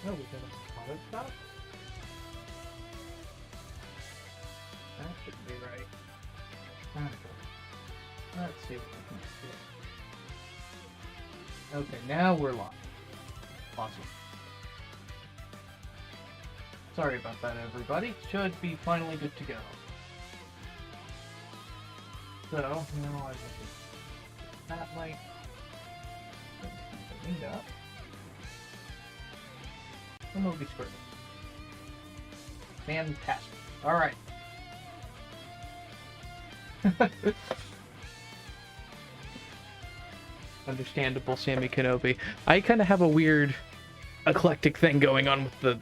Oh, we got a auto stop? That should be right. Okay. Let's see what we can do. Okay, now we're live. Awesome. Sorry about that, everybody. Should be finally good to go. So, now I will just that light. Cleaned up. And we'll be screwed. Fantastic. Alright. Understandable, Sammy Kenobi. I kind of have a weird, eclectic thing going on with the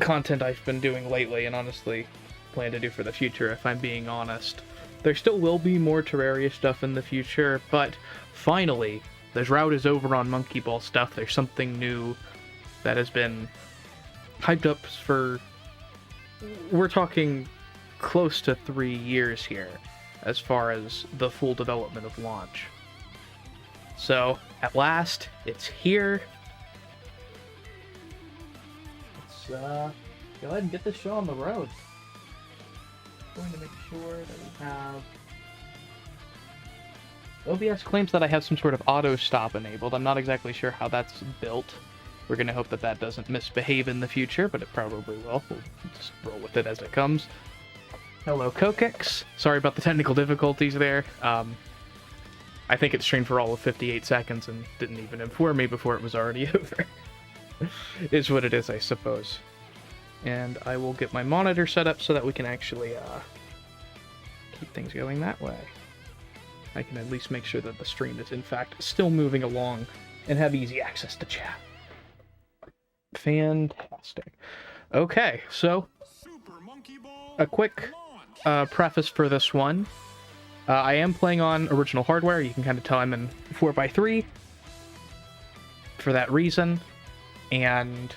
content I've been doing lately, and honestly plan to do for the future, if I'm being honest. There still will be more Terraria stuff in the future, but finally, the drought is over on Monkey Ball stuff. There's something new that has been hyped up for... We're talking close to 3 years here, as far as the full development of launch. So, at last, it's here. Let's go ahead and get this show on the road. Going to make sure that we have... OBS claims that I have some sort of auto stop enabled. I'm not exactly sure how that's built. We're going to hope that that doesn't misbehave in the future, but it probably will. We'll just roll with it as it comes. Hello, Kokix. Sorry about the technical difficulties there. I think it streamed for all of 58 seconds and didn't even inform me before it was already over. Is what it is, I suppose. And I will get my monitor set up so that we can actually keep things going that way. I can at least make sure that the stream is in fact still moving along and have easy access to chat. Fantastic. Okay, so a quick preface for this one. I am playing on original hardware. You can kind of tell I'm in 4x3 for that reason. And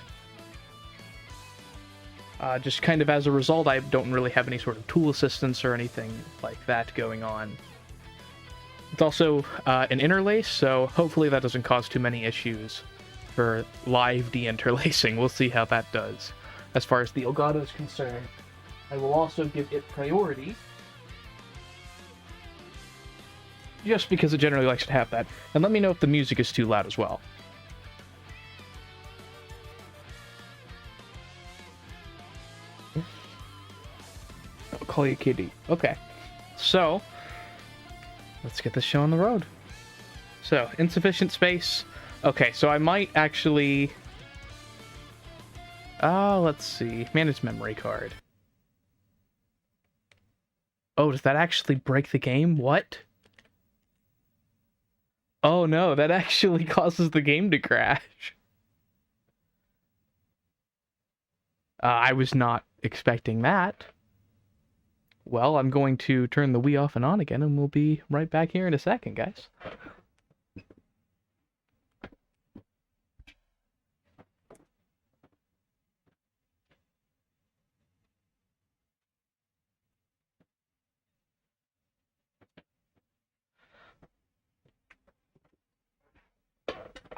just kind of as a result, I don't really have any sort of tool assistance or anything like that going on. It's also an interlace, so hopefully that doesn't cause too many issues for live deinterlacing. We'll see how that does. As far as the Elgato is concerned, I will also give it priority, just because it generally likes to have that. And let me know if the music is too loud as well. I'll call you kitty. Okay. So, let's get this show on the road. So, insufficient space. Okay, so I might actually... let's see. Manage memory card. Oh, does that actually break the game? What? Oh no, that actually causes the game to crash. I was not expecting that. Well, I'm going to turn the Wii off and on again, and we'll be right back here in a second, guys.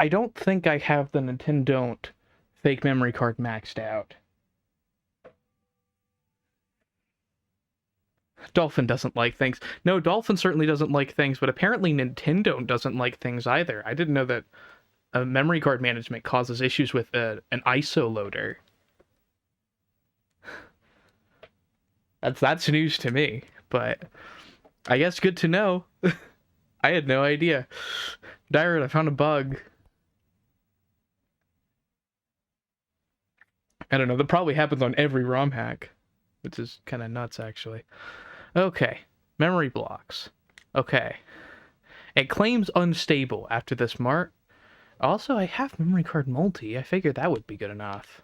I don't think I have the Nintendo fake memory card maxed out. Dolphin doesn't like things. No, Dolphin certainly doesn't like things, but apparently Nintendo doesn't like things either. I didn't know that memory card management causes issues with an ISO loader. That's news to me, but I guess good to know. I had no idea. Dyrod, I found a bug. I don't know, that probably happens on every ROM hack, which is kind of nuts, actually. Okay, memory blocks. Okay. It claims unstable after this mark. Also, I have memory card multi. I figured that would be good enough.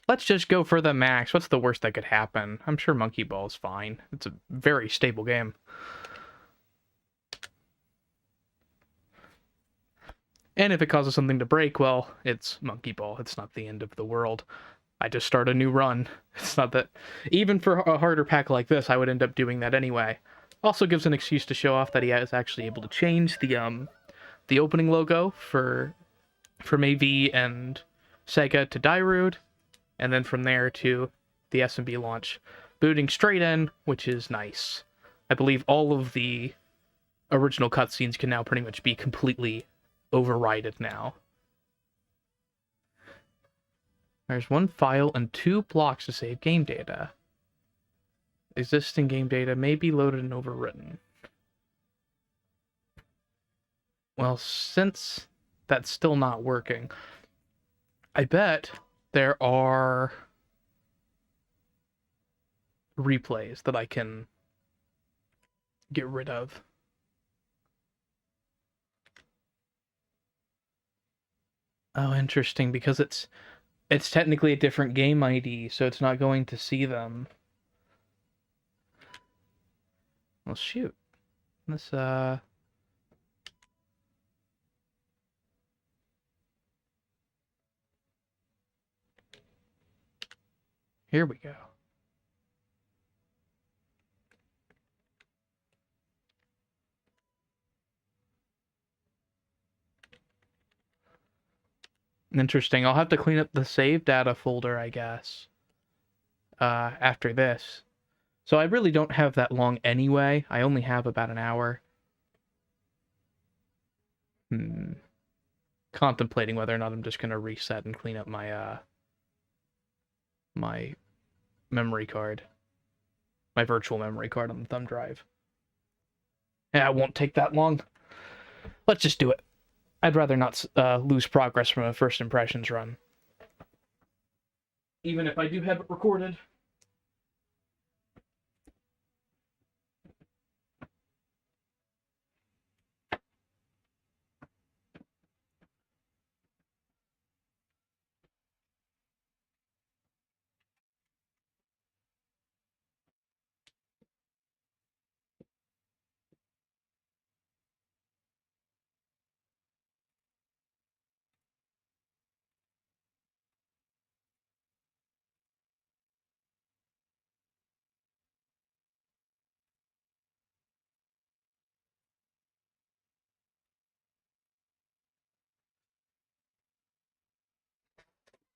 Let's just go for the max. What's the worst that could happen? I'm sure Monkey Ball is fine. It's a very stable game. And if it causes something to break, well, it's Monkey Ball. It's not the end of the world. I just start a new run. It's not that... Even for a harder pack like this, I would end up doing that anyway. Also gives an excuse to show off that he is actually able to change the opening logo for AV and Sega to Dairud, and then from there to the SMB launch, booting straight in, which is nice. I believe all of the original cutscenes can now pretty much be completely overridden now. There's one file and 2 blocks to save game data. Existing game data may be loaded and overwritten. Well, since that's still not working, I bet there are replays that I can get rid of. Oh, interesting, because it's technically a different game ID, so it's not going to see them. Well, shoot. This, here we go. Interesting. I'll have to clean up the save data folder, I guess, after this. So I really don't have that long anyway. I only have about an hour. Contemplating whether or not I'm just going to reset and clean up my, my memory card. My virtual memory card on the thumb drive. Yeah, it won't take that long. Let's just do it. I'd rather not lose progress from a first impressions run. Even if I do have it recorded.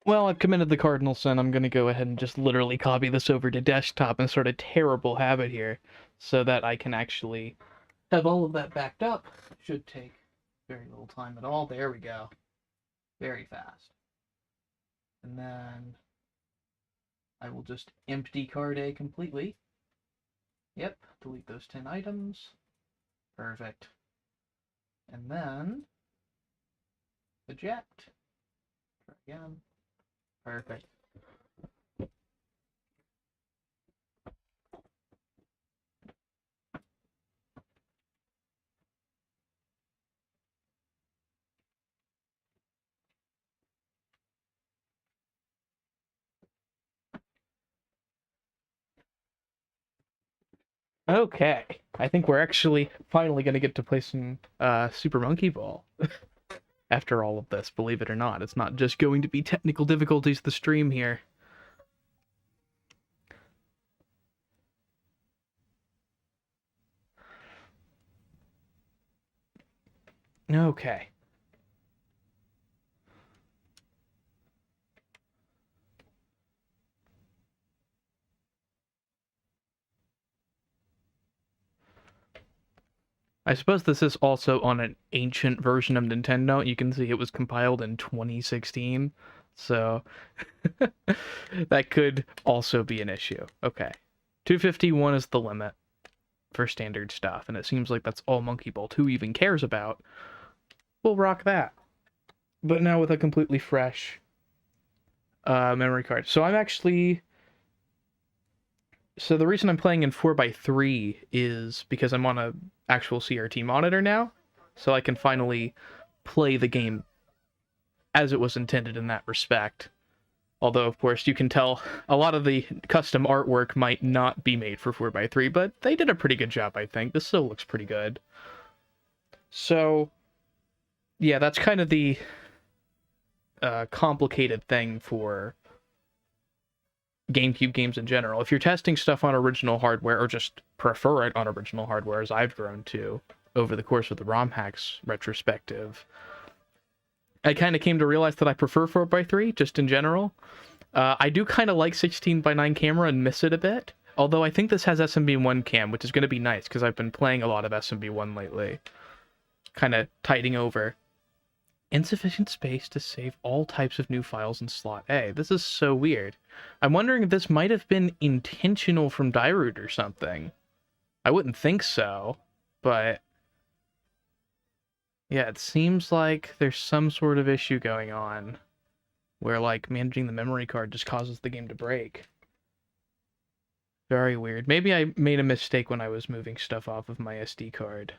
Well, I've committed the cardinal sin. I'm going to go ahead and just literally copy this over to desktop and start a terrible habit here so that I can actually have all of that backed up. Should take very little time at all. There we go. Very fast. And then I will just empty card A completely. Yep, delete those 10 items. Perfect. And then eject. Try again. Perfect. Okay, I think we're actually finally going to get to play some Super Monkey Ball. After all of this, believe it or not. It's not just going to be technical difficulties to the stream here. Okay. I suppose this is also on an ancient version of Nintendo. You can see it was compiled in 2016, so that could also be an issue. Okay. 251 is the limit for standard stuff, and it seems like that's all Monkey Ball 2 even cares about. We'll rock that. But now with a completely fresh memory card. So I'm actually... So the reason I'm playing in 4x3 is because I'm on a actual CRT monitor now, so I can finally play the game as it was intended in that respect. Although, of course, you can tell a lot of the custom artwork might not be made for 4x3, but they did a pretty good job, I think. This still looks pretty good. So, yeah, that's kind of the complicated thing for GameCube games in general. If you're testing stuff on original hardware, or just prefer it on original hardware, as I've grown to over the course of the ROM hacks retrospective, I kind of came to realize that I prefer 4x3 just in general. I do kind of like 16:9 camera and miss it a bit. Although I think this has SMB1 cam, which is going to be nice because I've been playing a lot of SMB1 lately. Kind of tiding over. Insufficient space to save all types of new files in slot A. This is so weird. I'm wondering if this might have been intentional from Dairoot or something. I wouldn't think so, but yeah, it seems like there's some sort of issue going on where, like, managing the memory card just causes the game to break. Very weird. Maybe I made a mistake when I was moving stuff off of my SD card.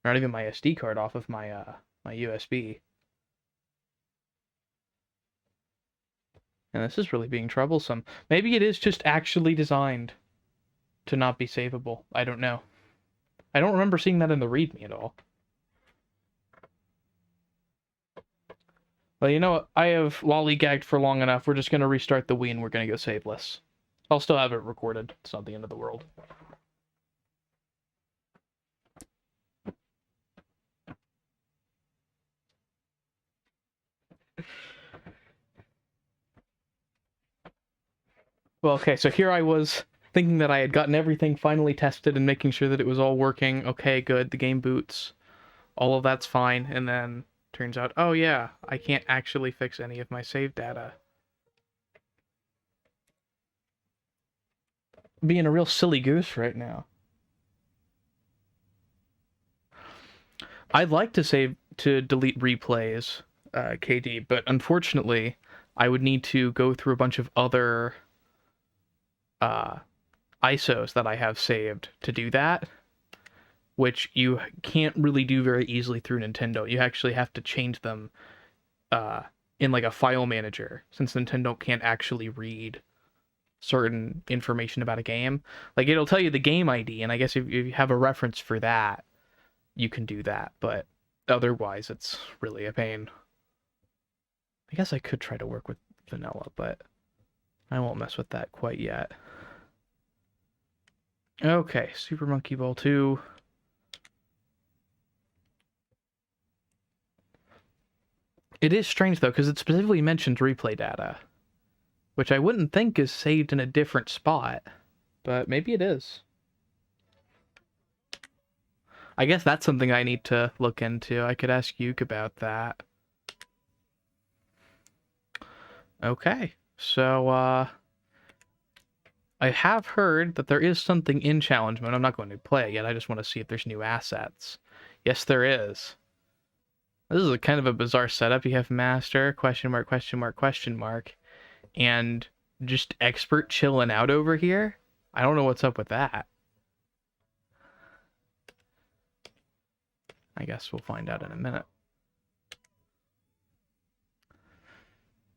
Not even my SD card, off of my my USB. And this is really being troublesome. Maybe it is just actually designed to not be savable. I don't know. I don't remember seeing that in the README at all. Well, you know what? I have lollygagged for long enough. We're just going to restart the Wii and we're going to go saveless. I'll still have it recorded. It's not the end of the world. Well, okay, so here I was thinking that I had gotten everything finally tested and making sure that it was all working. Okay, good. The game boots. All of that's fine. And then turns out, oh yeah, I can't actually fix any of my save data. Being a real silly goose right now. I'd like to save to delete replays, KD, but unfortunately, I would need to go through a bunch of other ISOs that I have saved to do that, which you can't really do very easily through Nintendo. You actually have to change them in like a file manager, since Nintendo can't actually read certain information about a game. Like, it'll tell you the game ID, and I guess if you have a reference for that, you can do that, but otherwise it's really a pain. I guess I could try to work with vanilla, but I won't mess with that quite yet. Okay, Super Monkey Ball 2. It is strange, though, because it specifically mentions replay data, which I wouldn't think is saved in a different spot, but maybe it is. I guess that's something I need to look into. I could ask Yuke about that. Okay, so, I have heard that there is something in challenge mode. I'm not going to play it yet. I just want to see if there's new assets. Yes, there is. This is a kind of a bizarre setup. You have master, question mark, question mark, question mark, and just expert chilling out over here. I don't know what's up with that. I guess we'll find out in a minute.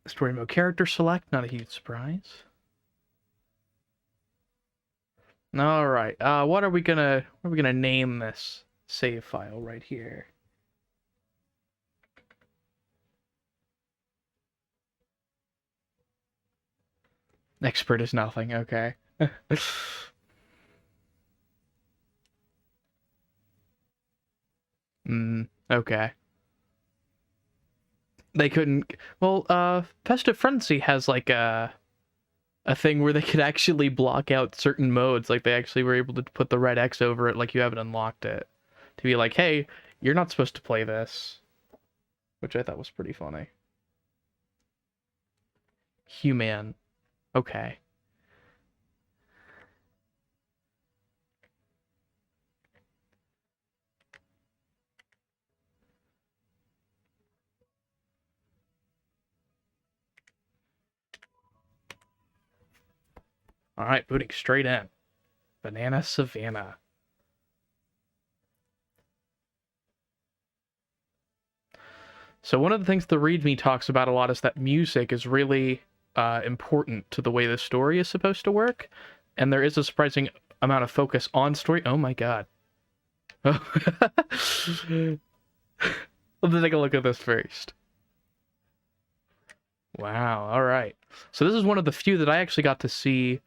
Story mode character select, not a huge surprise. All right. What are we gonna name this save file right here? Expert is nothing. Okay. Okay. They couldn't. Well, Festive Frenzy has like a thing where they could actually block out certain modes. Like, they actually were able to put the red X over it, like you haven't unlocked it, to be like, hey, you're not supposed to play this, which I thought was pretty funny. Human. Okay. All right, booting straight in. Banana Savannah. So one of the things the README talks about a lot is that music is really important to the way the story is supposed to work, and there is a surprising amount of focus on story. Oh my god. Let's take a look at this first. Wow, alright. So this is one of the few that I actually got to see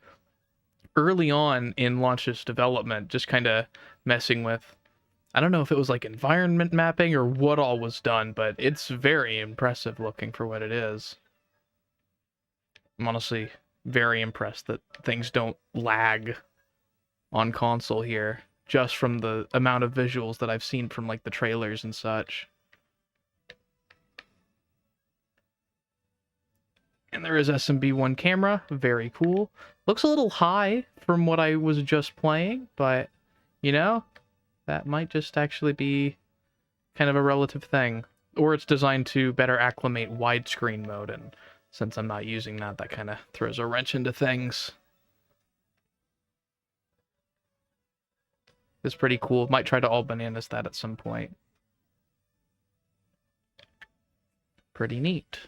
early on in Launch's development, just kind of messing with. I don't know if it was like environment mapping or what all was done, but it's very impressive looking for what it is. I'm honestly very impressed that things don't lag on console here, just from the amount of visuals that I've seen from like the trailers and such. And there is SMB1 camera, very cool. Looks a little high from what I was just playing, but you know, that might just actually be kind of a relative thing. Or it's designed to better acclimate widescreen mode, and since I'm not using that, that kind of throws a wrench into things. It's pretty cool. Might try to all bananas that at some point. Pretty neat.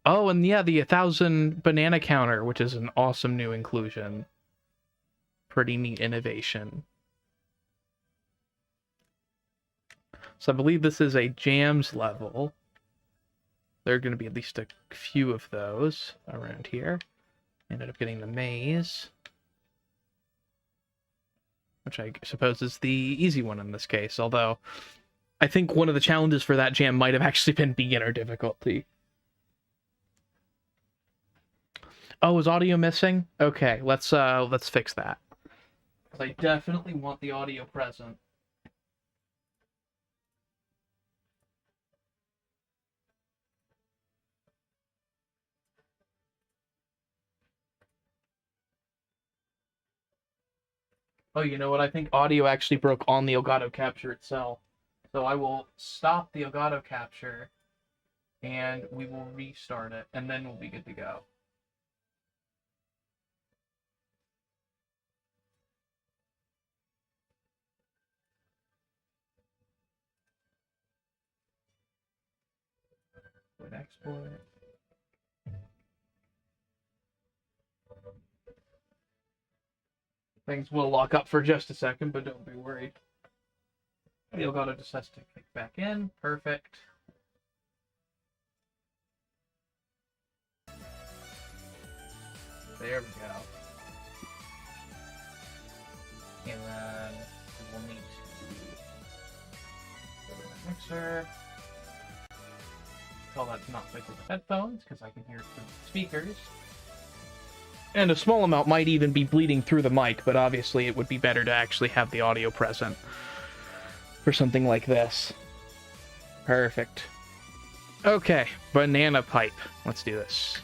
Oh, and yeah, the 1,000 banana counter, which is an awesome new inclusion. Pretty neat innovation. So I believe this is a jams level. There are going to be at least a few of those around here. Ended up getting the maze, which I suppose is the easy one in this case, although I think one of the challenges for that jam might have actually been beginner difficulty. Oh, is audio missing? Okay, let's fix that. Because I definitely want the audio present. Oh, you know what? I think audio actually broke on the Elgato capture itself. So I will stop the Elgato capture, and we will restart it, and then we'll be good to go. Quit export. Things will lock up for just a second, but don't be worried. The Elgato just has to kick back in. Perfect. There we go. And then we'll need to go to the mixer. Tell that to not play through the headphones, because I can hear it through the speakers. And a small amount might even be bleeding through the mic, but obviously it would be better to actually have the audio present for something like this. Perfect. Okay, banana pipe. Let's do this.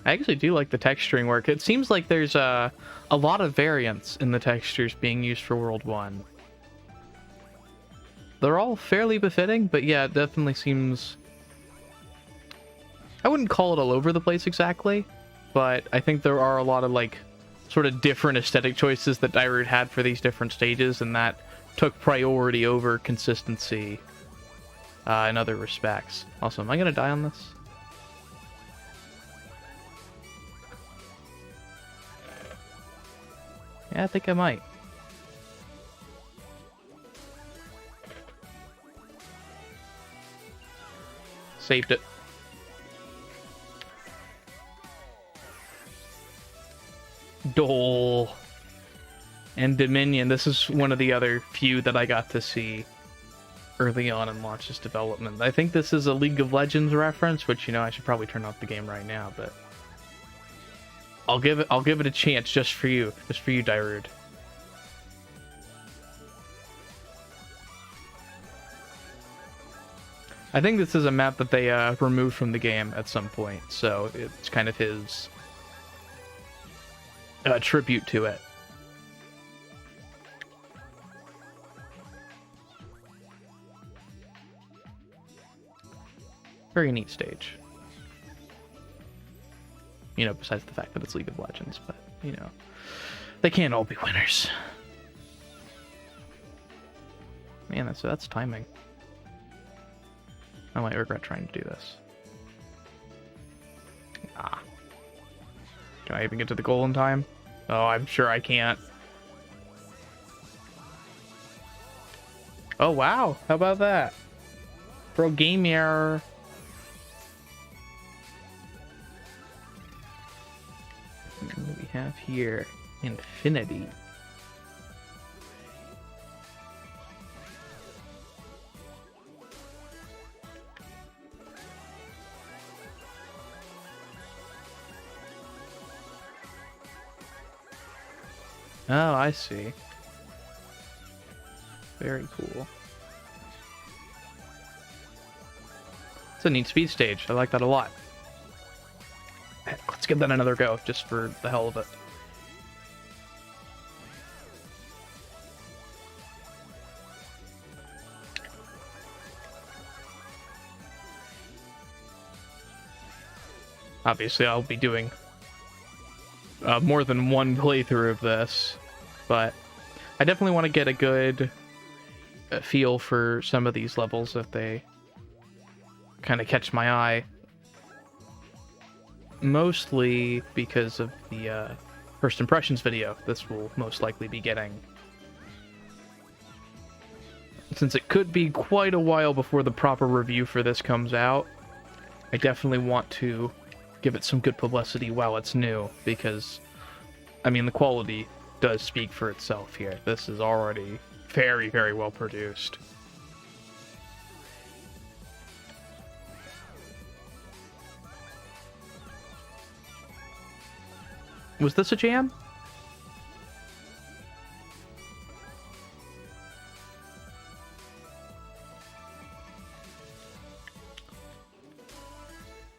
I actually do like the texturing work. It seems like there's a lot of variance in the textures being used for World 1. They're all fairly befitting, but yeah, it definitely seems... I wouldn't call it all over the place exactly, but I think there are a lot of, like, sort of different aesthetic choices that Dairud had for these different stages, and that took priority over consistency in other respects. Also, am I going to die on this? Yeah, I think I might. Saved it. Dole. And Dominion. This is one of the other few that I got to see early on in Launch's development. I think this is a League of Legends reference, which, you know, I should probably turn off the game right now, but I'll give it a chance just for you, Dairud. I think this is a map that they removed from the game at some point, so it's kind of his tribute to it. Very neat stage. You know, besides the fact that it's League of Legends, but, you know, they can't all be winners. Man, that's timing. I might regret trying to do this. Ah. Can I even get to the goal in time? Oh, I'm sure I can't. Oh, wow. How about that? Pro gamer. What do we have here? Infinity. Oh, I see. Very cool. It's a neat speed stage. I like that a lot. Let's give that another go, just for the hell of it. Obviously, I'll be doing more than one playthrough of this, but I definitely want to get a good feel for some of these levels if they kind of catch my eye. Mostly because of the first impressions video this will most likely be getting. Since it could be quite a while before the proper review for this comes out, I definitely want to give it some good publicity while it's new, because, I mean, the quality does speak for itself here. This is already very, very well produced. Was this a jam?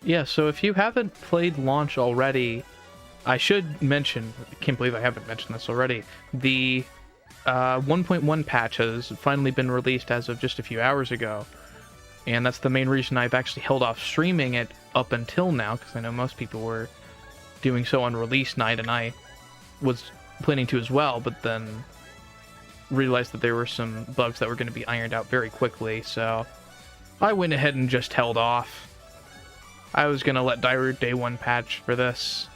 Yeah, so if you haven't played Launch already, I should mention, I can't believe I haven't mentioned this already, the 1.1 patch has finally been released as of just a few hours ago, and that's the main reason I've actually held off streaming it up until now, because I know most people were doing so on release night, and I was planning to as well, but then realized that there were some bugs that were going to be ironed out very quickly, so I went ahead and just held off. I was going to let Dairut Day 1 patch for this.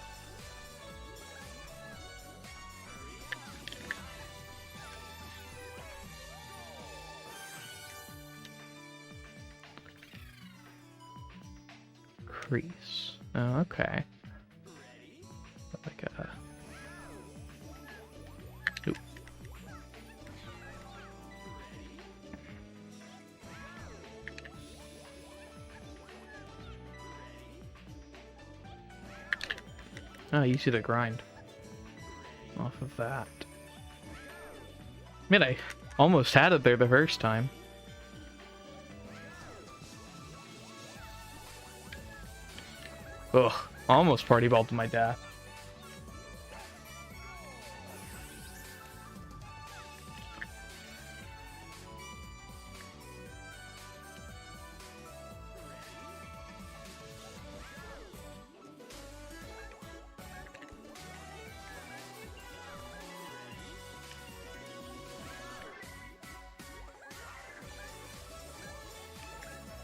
Crease. Oh, okay. Like a... Oop. Oh, you see the grind off of that. I mean, I almost had it there the first time. Ugh, almost party balled to my death.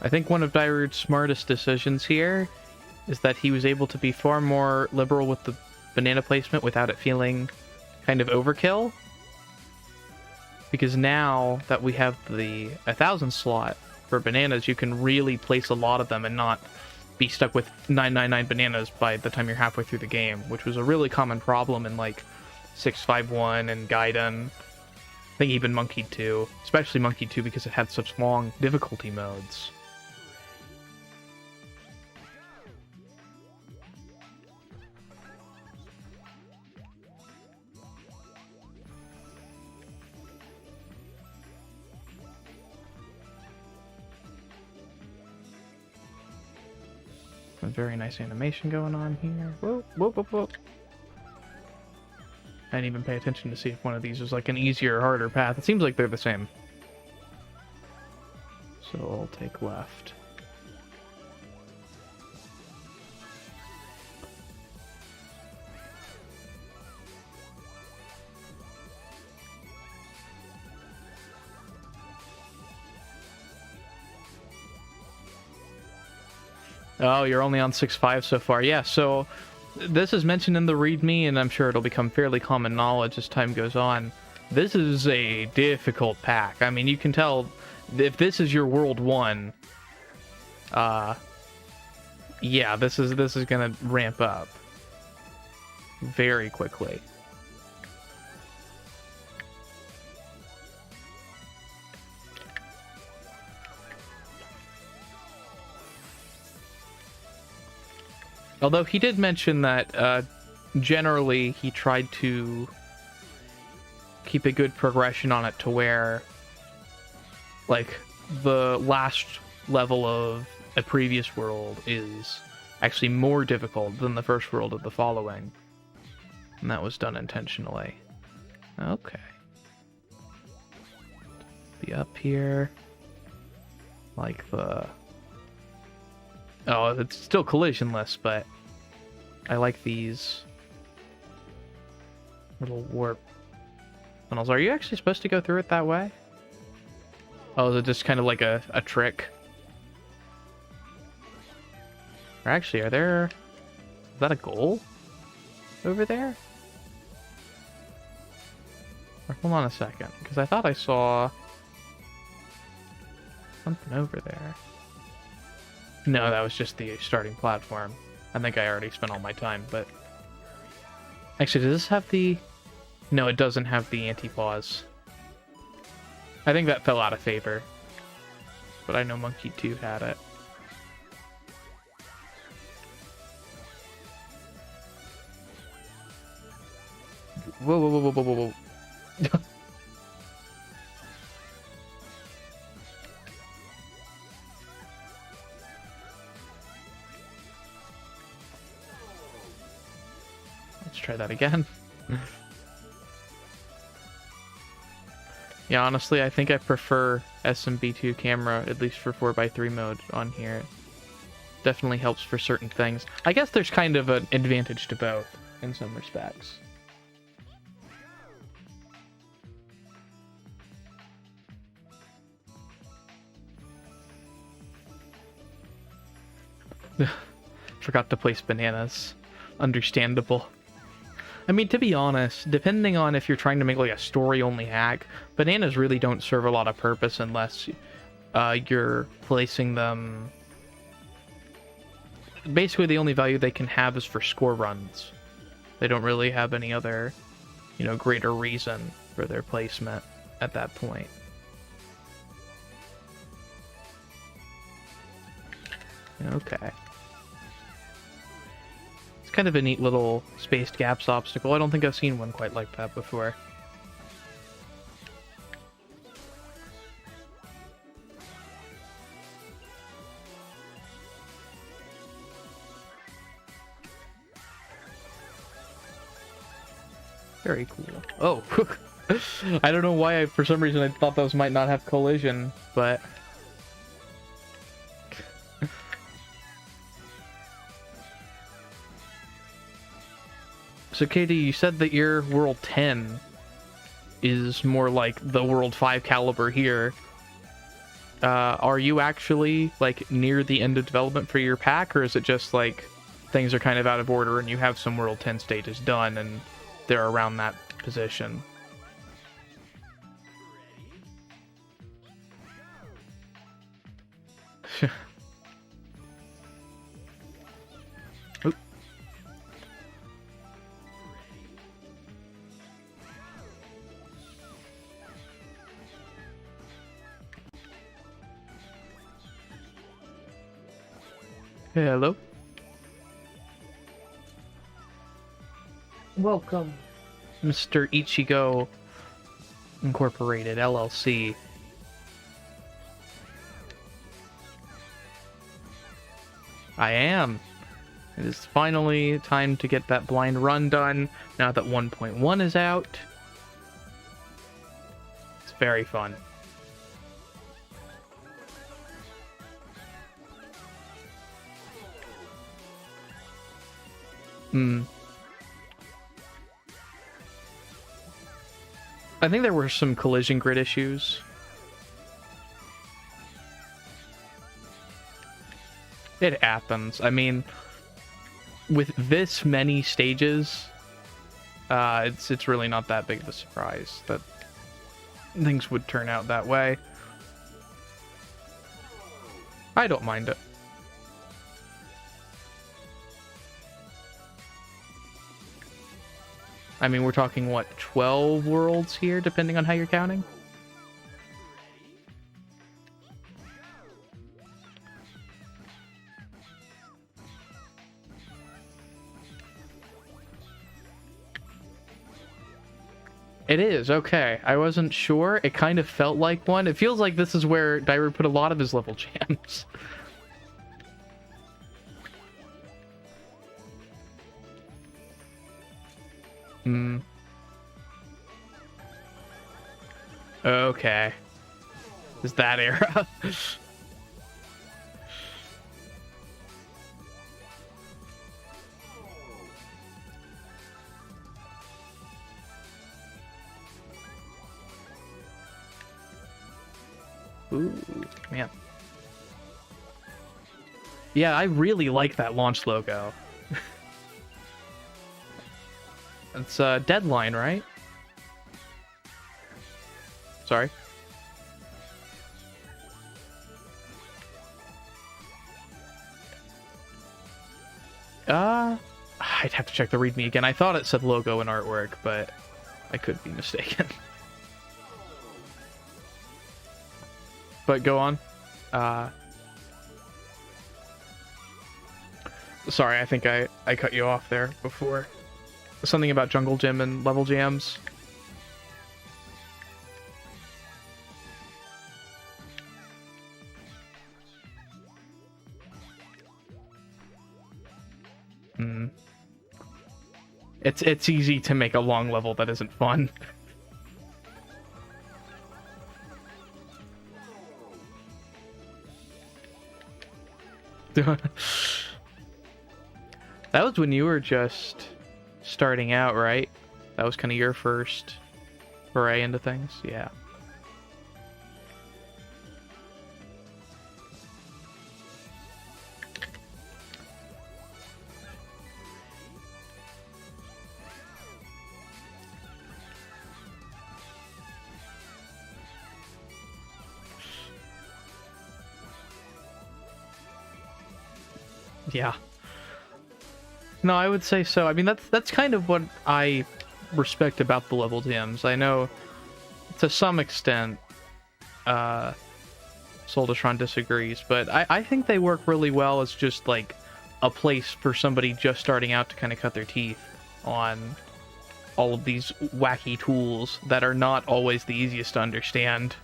I think one of Dairut's smartest decisions here is that he was able to be far more liberal with the banana placement without it feeling kind of overkill. Because now that we have the 1,000 slot for bananas, you can really place a lot of them and not be stuck with 999 bananas by the time you're halfway through the game, which was a really common problem in like 651 and Gaiden. I think even Monkey 2, especially Monkey 2 because it had such long difficulty modes. A very nice animation going on here. Whoa, whoa, whoa, whoa. I didn't even pay attention to see if one of these was like an easier or harder path. It seems like they're the same. So I'll take left. Oh, you're only on 6.5 so far. Yeah, so this is mentioned in the README, and I'm sure it'll become fairly common knowledge as time goes on. This is a difficult pack. I mean, you can tell if this is your World 1, yeah, this is gonna ramp up very quickly. Although he did mention that generally he tried to keep a good progression on it to where, like, the last level of a previous world is actually more difficult than the first world of the following. And that was done intentionally. Okay. Be up here. Like the... Oh, it's still collisionless, but I like these little warp tunnels. Are you actually supposed to go through it that way? Oh, is it just kind of like a trick? Or actually, is that a goal over there? Or hold on a second, because I thought I saw something over there. No, that was just the starting platform. I think I already spent all my time, but... Actually, does this have the... No, it doesn't have the anti-pause. I think that fell out of favor. But I know Monkey 2 had it. Whoa, whoa, whoa, whoa, whoa, whoa. Let's try that again. Yeah, honestly, I think I prefer SMB2 camera, at least for 4x3 mode on here. Definitely helps for certain things. I guess there's kind of an advantage to both, in some respects. Forgot to place bananas. Understandable. I mean, to be honest, depending on if you're trying to make like a story-only hack, bananas really don't serve a lot of purpose unless you're placing them... Basically, the only value they can have is for score runs. They don't really have any other, you know, greater reason for their placement at that point. Okay. It's kind of a neat little spaced gaps obstacle. I don't think I've seen one quite like that before. Very cool. Oh, I don't know why for some reason I thought those might not have collision, but... So, Katie, you said that your World 10 is more like the World 5 caliber here. Are you actually, like, near the end of development for your pack, or is it just, like, things are kind of out of order and you have some World 10 stages done and they're around that position? Oop. Hello. Welcome, Mr. Ichigo Incorporated, LLC. I am. It is finally time to get that blind run done, now that 1.1 is out. It's very fun. I think there were some collision grid issues. It happens. I mean, with this many stages, it's really not that big of a surprise that things would turn out that way. I don't mind it. I mean, we're talking, what, 12 worlds here, depending on how you're counting? It is, okay. I wasn't sure. It kind of felt like one. It feels like this is where Dairu put a lot of his level jams. Hmm. Okay. Is that era? Ooh, man. Yeah, I really like that launch logo. It's Deadline, right? Sorry. I'd have to check the README again. I thought it said logo and artwork, but I could be mistaken. But go on. Sorry, I think I cut you off there before. Something about Jungle Gym and level jams. Hmm. It's easy to make a long level that isn't fun. That was when you were just starting out, right? That was kind of your first foray into things? Yeah. Yeah. No, I would say so. I mean, that's kind of what I respect about the level jams. I know, to some extent, Soldatron disagrees, but I think they work really well as just, like, a place for somebody just starting out to kind of cut their teeth on all of these wacky tools that are not always the easiest to understand.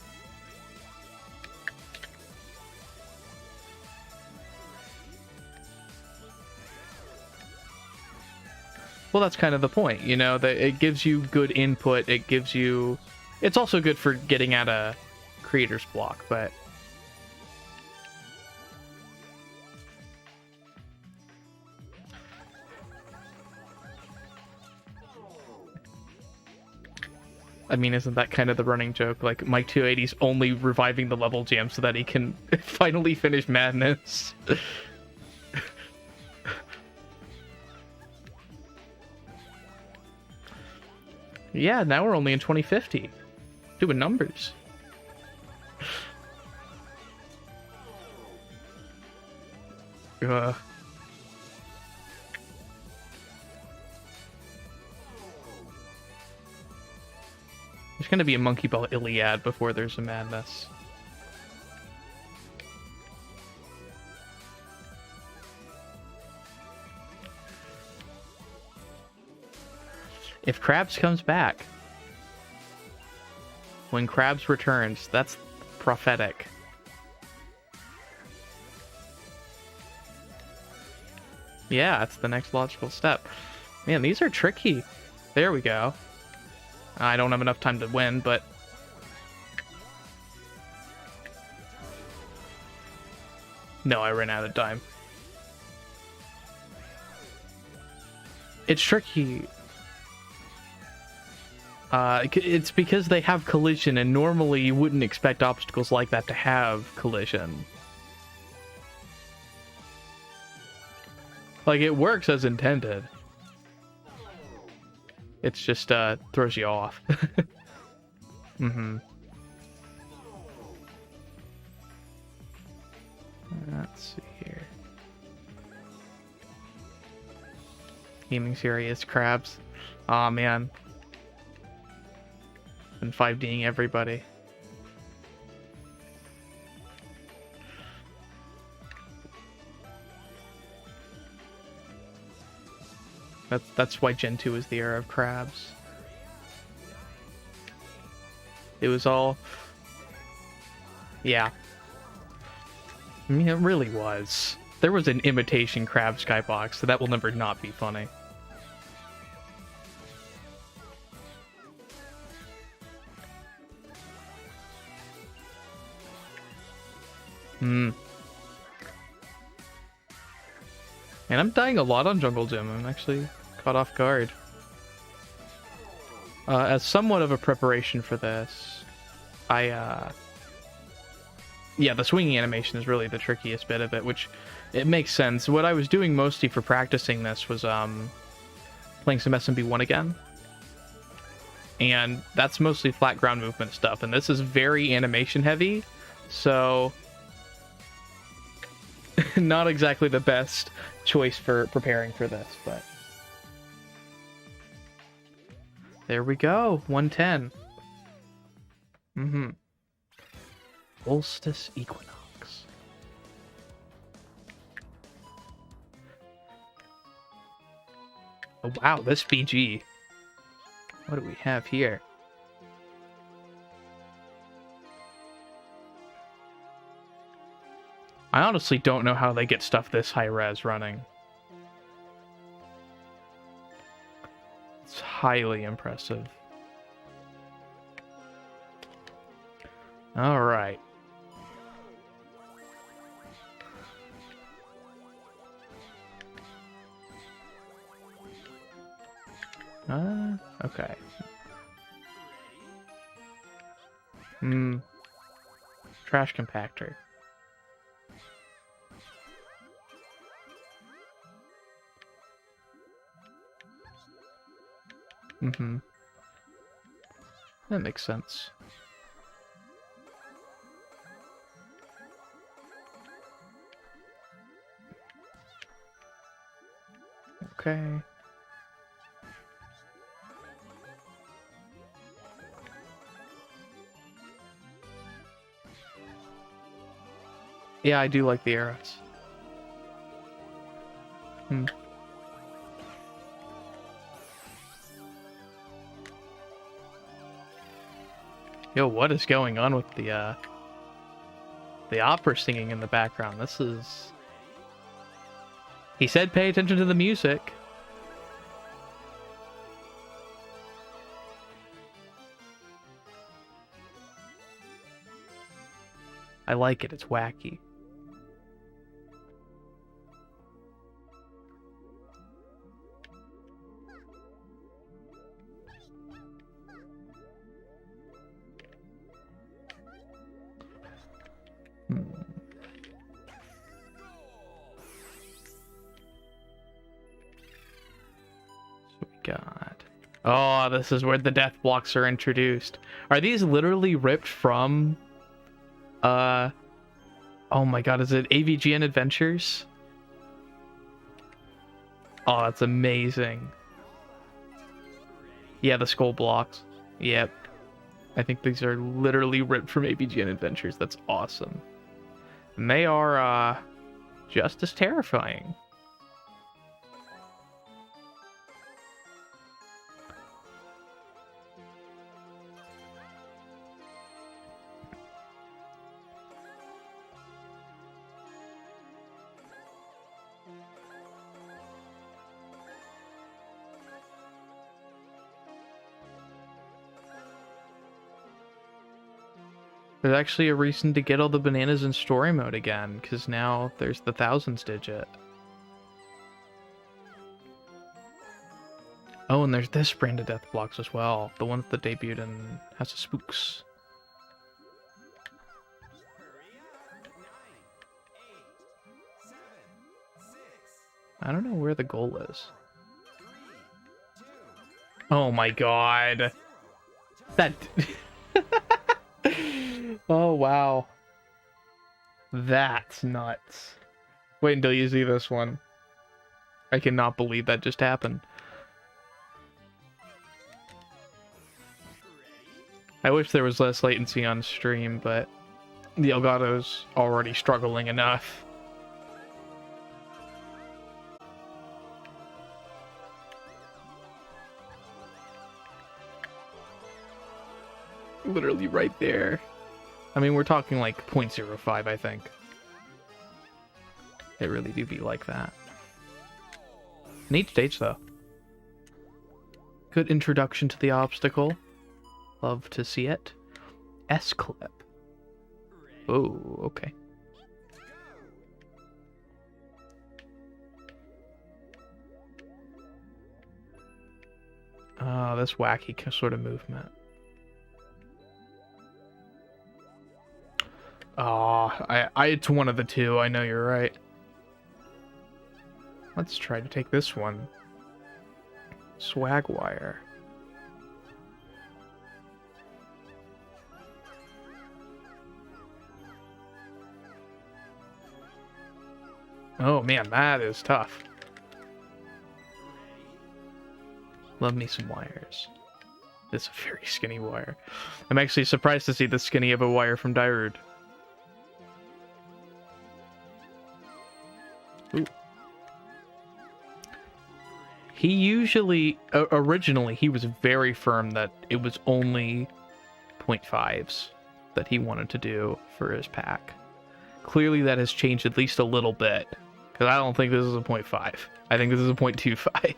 Well, that's kind of the point, you know, that it gives you good input, it gives you... It's also good for getting at a creator's block, but... I mean, isn't that kind of the running joke? Like, Mike 280's only reviving the level jam so that he can finally finish Madness. Yeah, now we're only in 2050. Doing numbers. There's gonna be a Monkey Ball Iliad before there's a Madness. If Krabs comes back, when Krabs returns, that's prophetic. Yeah, that's the next logical step. Man, these are tricky. There we go. I don't have enough time to win, but... No, I ran out of time. It's tricky. It's because they have collision, and normally you wouldn't expect obstacles like that to have collision. Like, it works as intended. It's just, throws you off. Mm-hmm. Let's see here. Gaming serious crabs. Aw, man. Been 5D'ing everybody. That's why Gen 2 is the era of crabs. It was all... Yeah. I mean, it really was. There was an imitation crab skybox, so that will never not be funny. And I'm dying a lot on Jungle Gym. I'm actually caught off guard. As somewhat of a preparation for this, yeah, the swinging animation is really the trickiest bit of it, which it makes sense. What I was doing mostly for practicing this was playing some SMB1 again. And that's mostly flat ground movement stuff, and this is very animation heavy, so not exactly the best choice for preparing for this, but there we go. 110. Solstice Equinox. Oh wow, this BG. What do we have here? I honestly don't know how they get stuff this high res running. It's highly impressive. All right. Okay. Trash compactor. That makes sense. Okay. Yeah, I do like the arrows. Yo, what is going on with the opera singing in the background? This is... He said pay attention to the music. I like it, it's wacky. God. Oh, this is where the death blocks are introduced. Are these literally ripped from... Oh my god, is it AVGN Adventures? Oh, that's amazing. Yeah, the skull blocks. Yep. I think these are literally ripped from AVGN Adventures. That's awesome. And they are, just as terrifying. There's actually a reason to get all the bananas in story mode again, because now there's the thousands digit. Oh, and there's this brand of death blocks as well. The one that debuted in House of Spooks. I don't know where the goal is. Oh my god. That... Oh, wow. That's nuts. Wait until you see this one. I cannot believe that just happened. I wish there was less latency on stream, but the Elgato's already struggling enough. Literally right there. I mean, we're talking like 0.05, I think. It really do be like that. Neat stage, though. Good introduction to the obstacle. Love to see it. S-clip. Oh, okay. This wacky sort of movement. It's one of the two. I know you're right. Let's try to take this one. Swag wire. Oh man, that is tough. Love me some wires. This is a very skinny wire. I'm actually surprised to see the skinny of a wire from Dairud. Ooh. He usually, originally, he was very firm that it was only 0.5s that he wanted to do for his pack. Clearly that has changed at least a little bit, because I don't think this is a 0.5. I think this is a 0.25.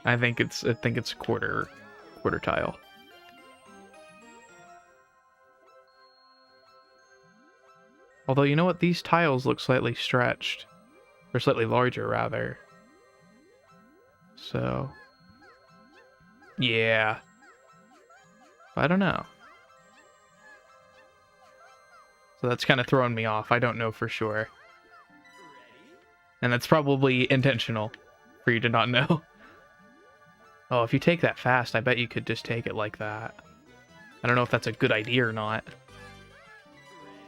I think it's a quarter tile. Although, you know what? These tiles look slightly stretched. Or slightly larger, rather. So... yeah. I don't know. So that's kind of throwing me off. I don't know for sure. And that's probably intentional for you to not know. Oh, if you take that fast, I bet you could just take it like that. I don't know if that's a good idea or not.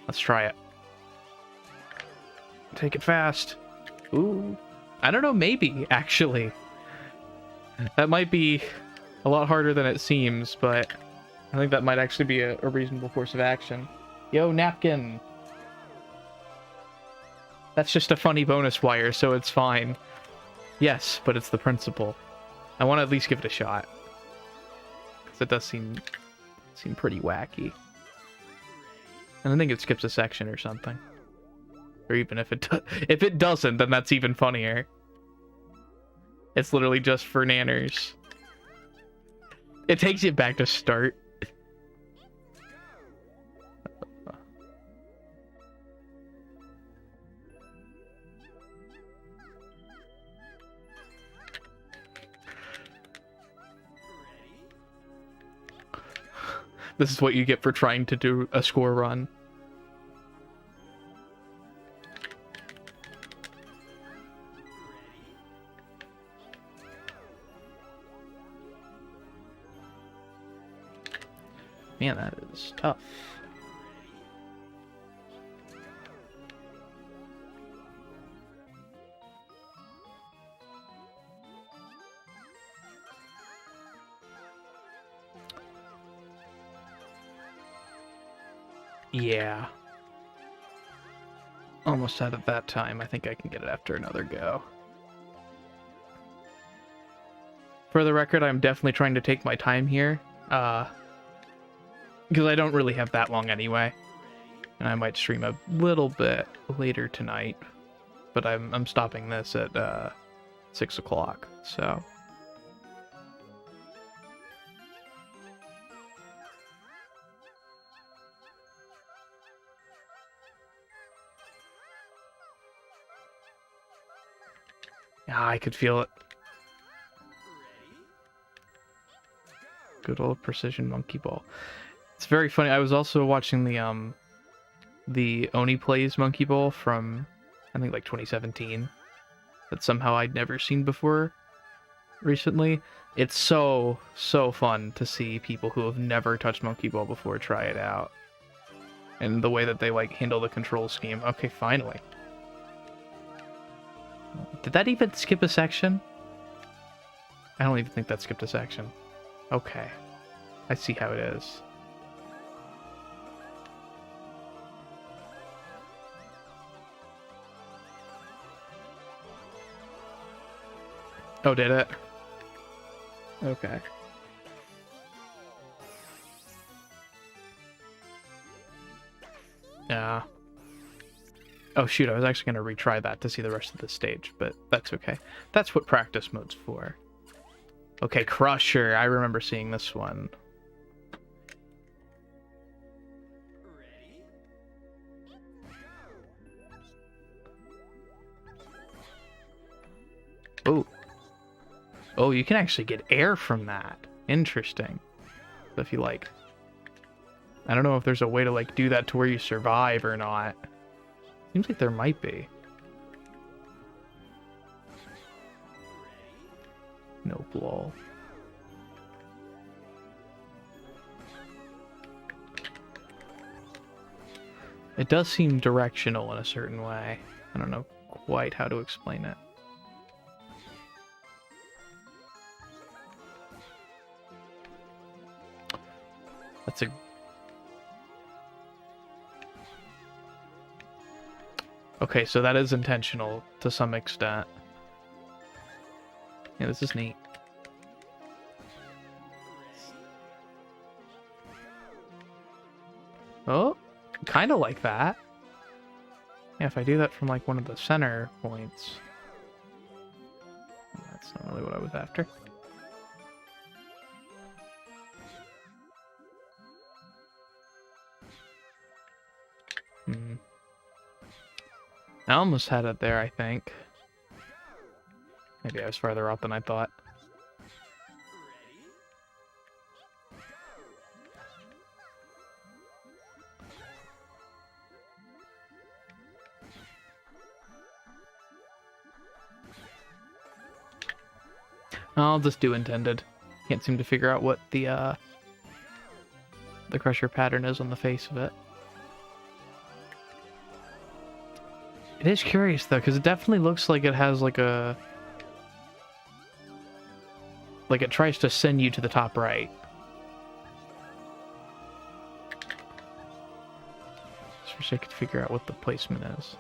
Let's try it. Take it fast. Ooh. I don't know, maybe, actually. That might be a lot harder than it seems, but I think that might actually be a reasonable course of action. Yo, napkin! That's just a funny bonus wire, so it's fine. Yes, but it's the principle. I want to at least give it a shot. Because it does seem pretty wacky. And I think it skips a section or something. Or even if it doesn't, then that's even funnier. It's literally just for nanners. It takes you back to start. This is what you get for trying to do a score run. Man, that is tough. Yeah. Almost out of that time. I think I can get it after another go. For the record, I'm definitely trying to take my time here. Because I don't really have that long anyway. And I might stream a little bit later tonight. But I'm stopping this at 6 o'clock, so... yeah, I could feel it. Good old precision monkey ball. It's very funny. I was also watching the Oni Plays Monkey Ball from, I think, like 2017. That somehow I'd never seen before recently. It's so fun to see people who have never touched Monkey Ball before try it out. and the way that they like handle the control scheme. Okay, finally. Did that even skip a section? I don't even think that skipped a section. Okay. I see how it is. Oh, did it? Okay. Yeah. Oh shoot, I was actually going to retry that to see the rest of the stage, but that's okay. That's what practice mode's for. Okay, Crusher. I remember seeing this one. Oh. Oh, you can actually get air from that. Interesting. So if you like... I don't know if there's a way to like do that to where you survive or not. Seems like there might be. No lol. It does seem directional in a certain way. I don't know quite how to explain it. That's a... Okay, so that is intentional to some extent. Yeah, this is neat. Oh, kind of like that. Yeah, if I do that from like one of the center points. That's not really what I was after. I almost had it there, I think. Maybe I was farther out than I thought. I'll just do intended. Can't seem to figure out what the crusher pattern is on the face of it. It is curious though, because it definitely looks like it has like a... Like it tries to send you to the top right. Just wish I could figure out what the placement is.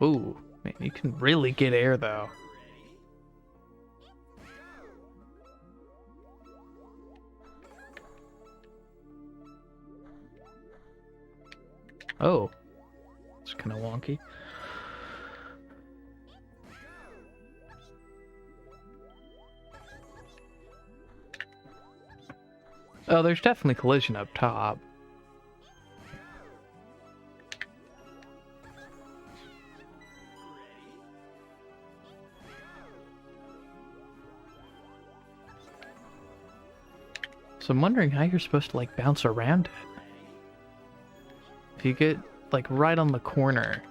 Ooh, man, you can really get air though. Oh, it's kind of wonky. Oh, there's definitely collision up top. So I'm wondering how you're supposed to like bounce around it. If you get like right on the corner,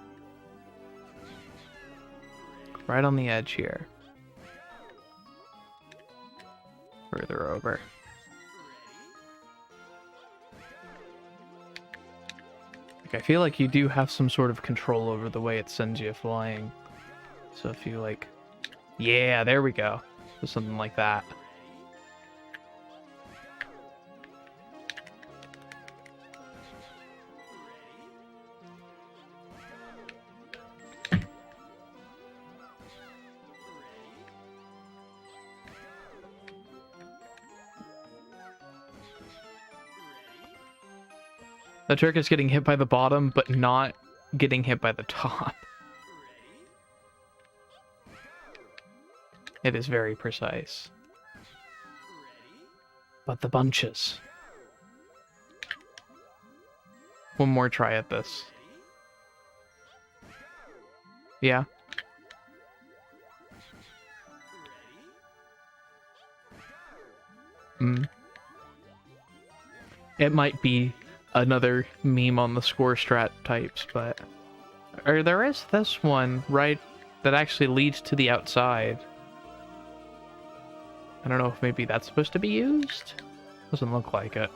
right on the edge here, further over. Like, I feel like you do have some sort of control over the way it sends you flying. So if you like, yeah, there we go. So something like that. The trick is getting hit by the bottom, but not getting hit by the top. It is very precise. But the bunches. One more try at this. Yeah. It might be another meme on the score strat types, but Or there is this one, right, that actually leads to the outside. I don't know if maybe that's supposed to be used? Doesn't look like it.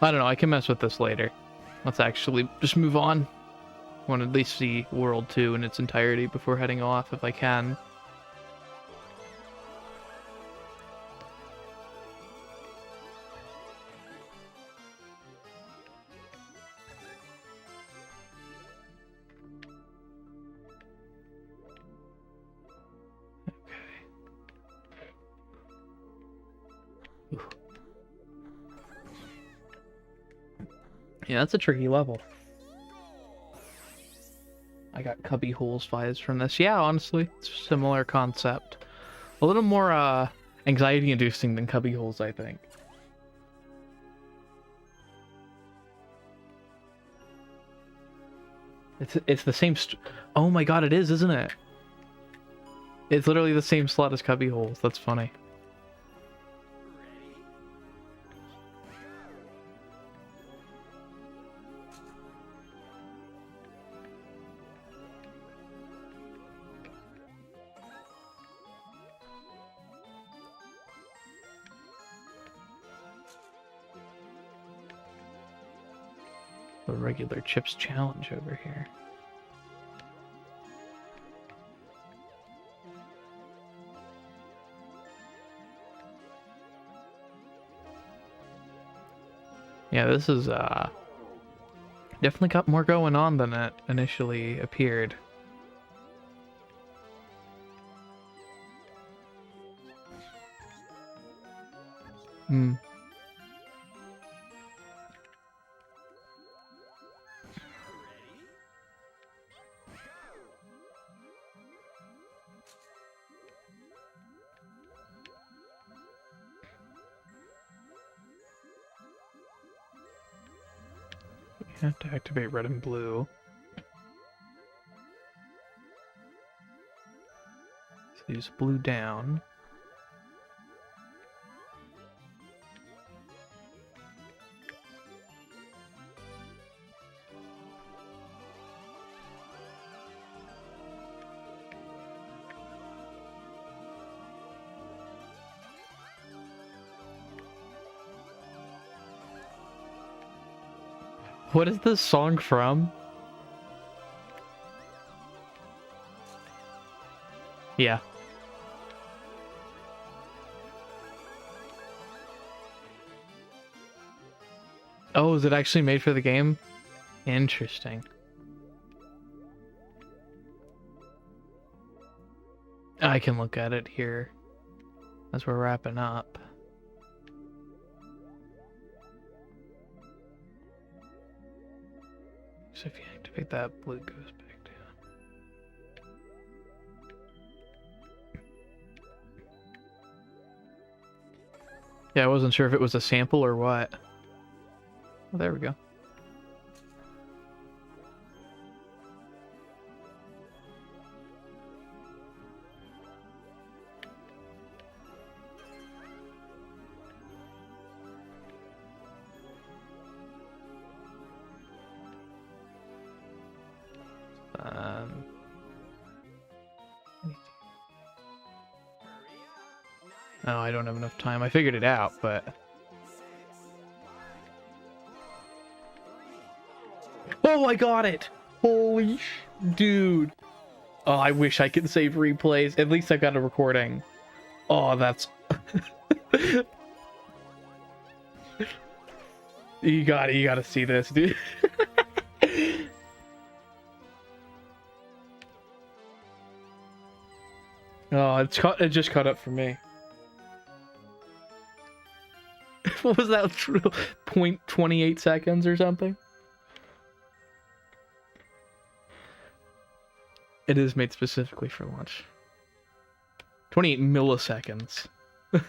I don't know, I can mess with this later. Let's actually just move on. I want to at least see World 2 in its entirety before heading off if I can. Yeah, that's a tricky level. I got cubby holes vibes from this. Yeah, honestly, it's a similar concept. A little more anxiety-inducing than cubby holes, I think. It's the same. Oh my god, it is, isn't it? It's literally the same slot as cubby holes. That's funny. The regular chips challenge over here. Yeah, this is definitely got more going on than it initially appeared. Hmm. You have to activate red and blue. So use blue down. What is this song from? Yeah. Oh, is it actually made for the game? Interesting. I can look at it here as we're wrapping up. So if you activate that, blue goes back down. Yeah, I wasn't sure if it was a sample or what. Oh, there we go. Oh, I don't have enough time. I figured it out, but... Oh, I got it! Holy dude. Oh, I wish I could save replays. At least I got a recording. Oh, that's... You gotta see this, dude. Oh, it just caught up for me. What was that? 0.28 seconds or something? It is made specifically for launch. 28 milliseconds. God.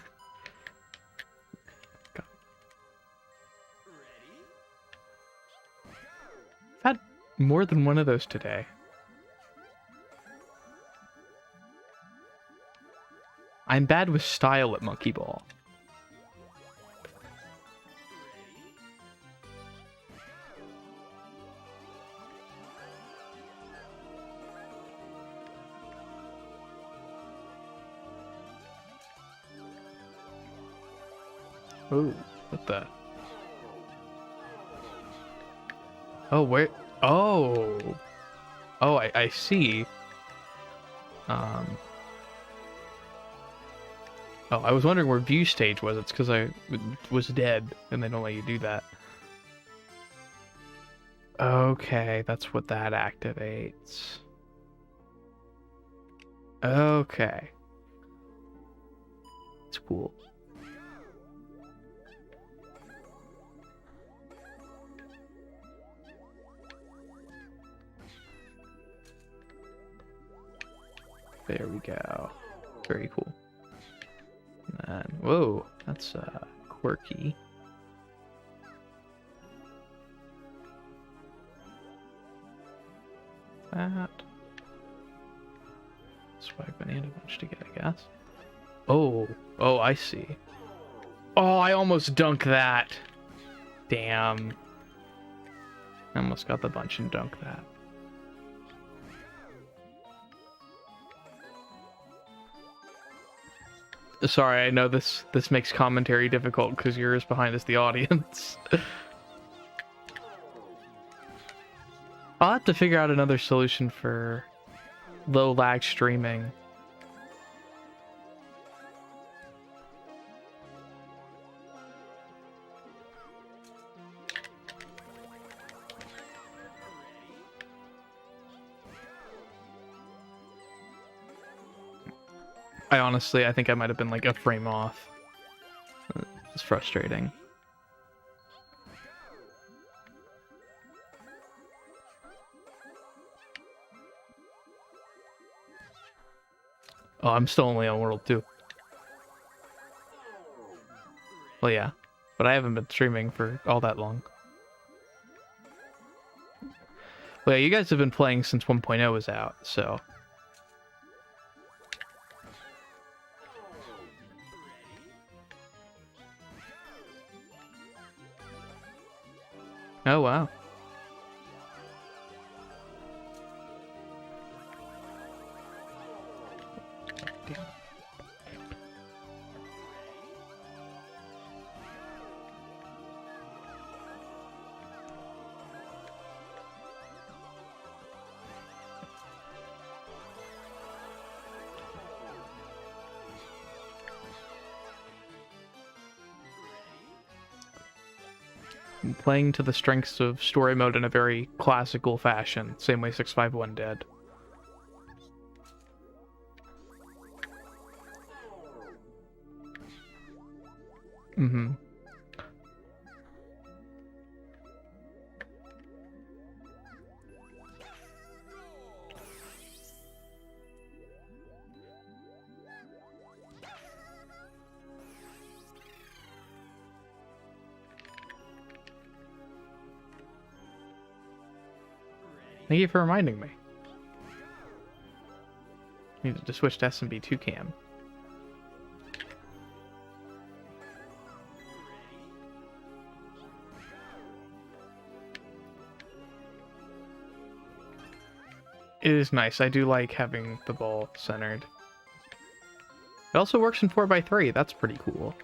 I've had more than one of those today. I'm bad with style at Monkey Ball. Oh, what the? Oh, where? Oh. Oh, I see. Um. Oh, I was wondering where view stage was. It's because I was dead, and they don't let you do that. Okay, that's what that activates. Okay. It's cool. There we go. Very cool. And, whoa, that's quirky. That. Swag banana bunch to get, I guess. Oh, I see. Oh, I almost dunked that. Damn. I almost got the bunch and dunked that. Sorry, I know this makes commentary difficult because yours behind us the audience. I'll have to figure out another solution for low lag streaming. I think I might have been like a frame off. It's frustrating. Oh, I'm still only on World 2. Well, yeah. But I haven't been streaming for all that long. Well, yeah, you guys have been playing since 1.0 was out, so... Oh, wow. I'm playing to the strengths of story mode in a very classical fashion, same way 651 did. Mm-hmm. Thank you for reminding me. Needed to switch to SMB2 cam. It is nice. I do like having the ball centered. It also works in 4x3. That's pretty cool.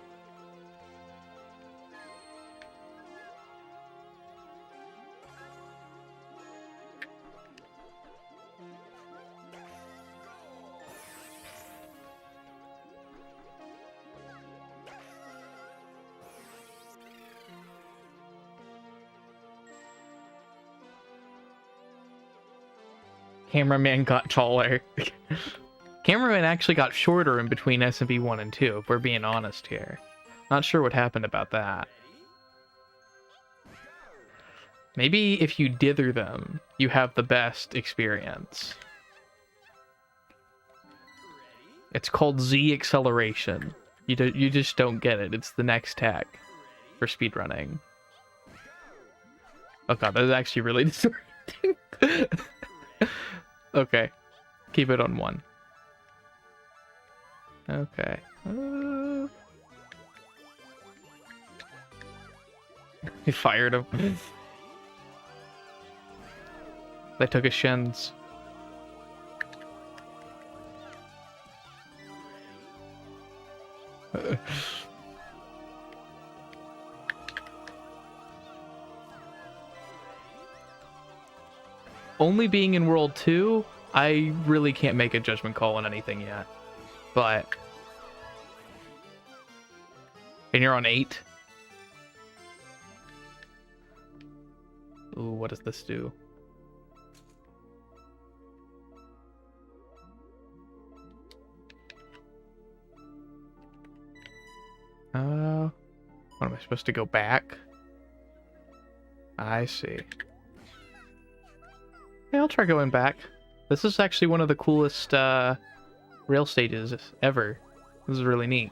Cameraman got taller. Cameraman actually got shorter in between SMB 1 and 2, if we're being honest here. Not sure what happened about that. Maybe if you dither them, you have the best experience. It's called Z acceleration. You just don't get it. It's the next tech for speedrunning. Oh god, that is actually really disorienting. Okay. Keep it on 1. Okay. He fired him. They took his shins. only being in World 2, I really can't make a judgment call on anything yet. But... And you're on 8? Ooh, what does this do? What am I supposed to go back? I see. Yeah, I'll try going back. This is actually one of the coolest rail stages ever. This is really neat.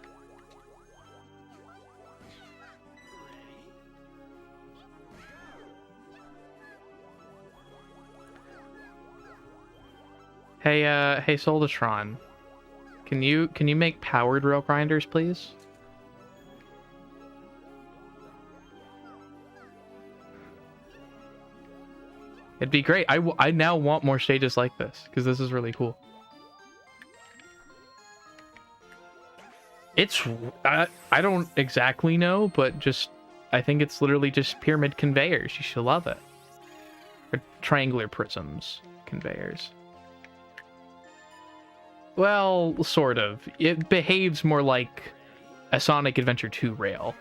Hey, hey, Soldatron. Can you make powered rail grinders, please? It'd be great. I now want more stages like this, because this is really cool. It's... I don't exactly know, but just... I think it's literally just pyramid conveyors. You should love it. Or triangular prisms conveyors. Well, sort of. It behaves more like a Sonic Adventure 2 rail.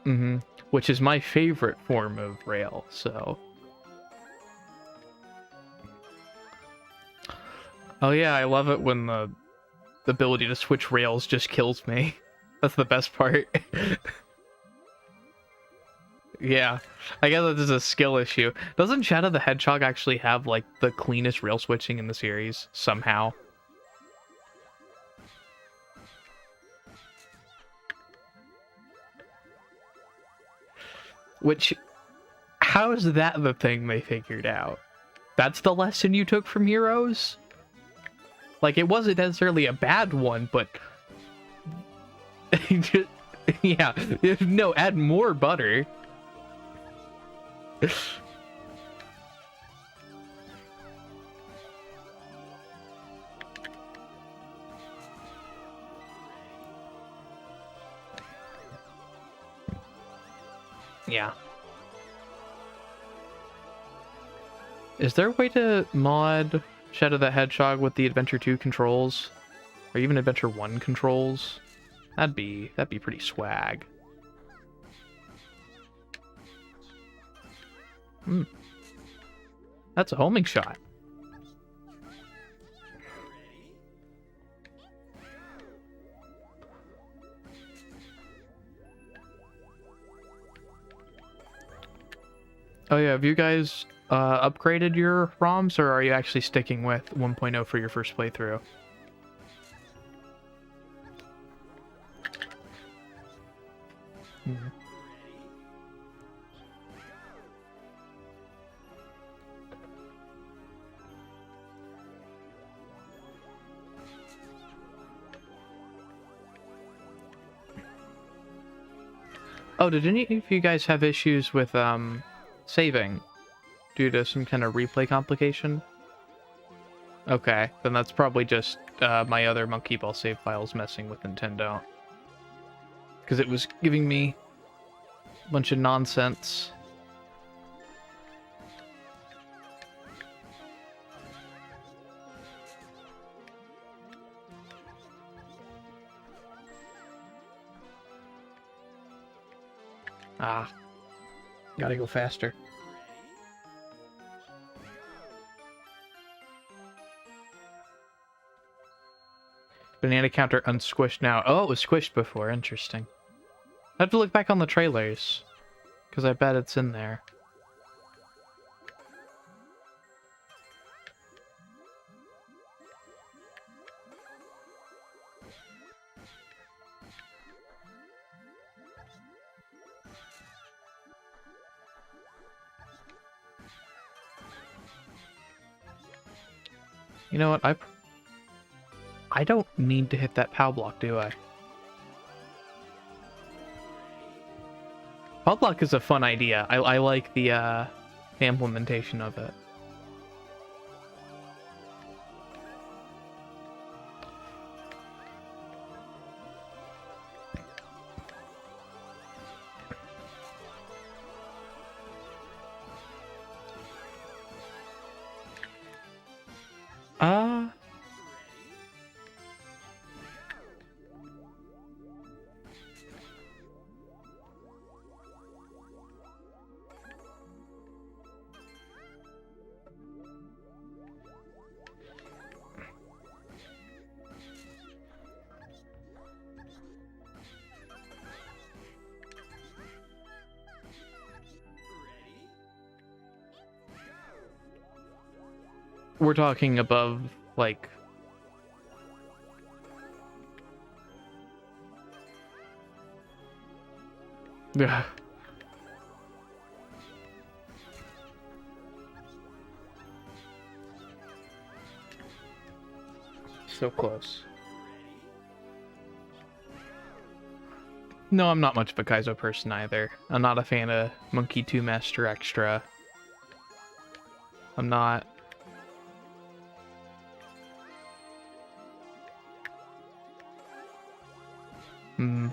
Mm-hmm. Which is my favorite form of rail, so... Oh yeah, I love it when the ability to switch rails just kills me. That's the best part. Yeah, I guess that is a skill issue. Doesn't Shadow the Hedgehog actually have, like, the cleanest rail switching in the series, somehow? Which, how is that the thing they figured out? That's the lesson you took from Heroes? Like, it wasn't necessarily a bad one, but... yeah, no, add more butter. Yeah. Is there a way to mod Shadow the Hedgehog with the Adventure 2 controls? Or even Adventure 1 controls? That'd be pretty swag. That's a homing shot. Oh yeah, have you guys upgraded your ROMs, or are you actually sticking with 1.0 for your first playthrough? Oh, did any of you guys have issues with saving due to some kind of replay complication? Okay, then that's probably just my other monkey ball save files messing with Nintendo. Because it was giving me a bunch of nonsense. Ah, gotta go faster. Banana counter unsquished now. Oh, it was squished before. Interesting. I have to look back on the trailers, because I bet it's in there. You know what? I don't need to hit that POW block, do I? POW block is a fun idea. I like the implementation of it. Uh, we're talking above, like... Yeah. So close. No, I'm not much of a Kaizo person either. I'm not a fan of Monkey 2 Master Extra. I'm not. Hmm.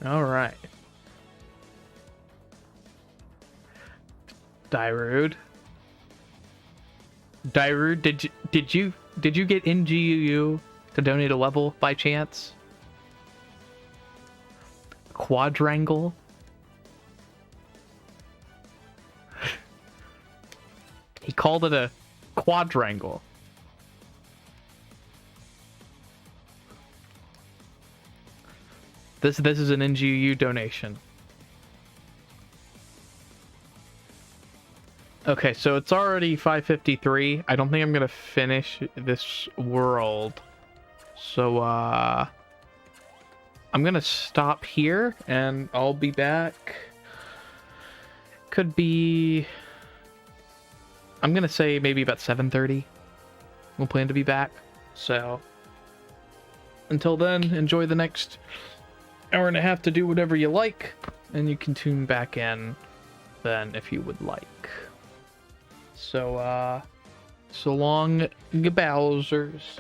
All right. Dairud. Dairud, did you get NGUU to donate a level by chance? Quadrangle. He called it a quadrangle. This is an NGU donation. Okay, so it's already 5:53. I don't think I'm gonna finish this world. So I'm gonna stop here and I'll be back. Could be, I'm gonna say maybe about 7:30. We'll plan to be back. So until then, enjoy the next hour and a half to do whatever you like, and you can tune back in then if you would like. So so long, Bowsers.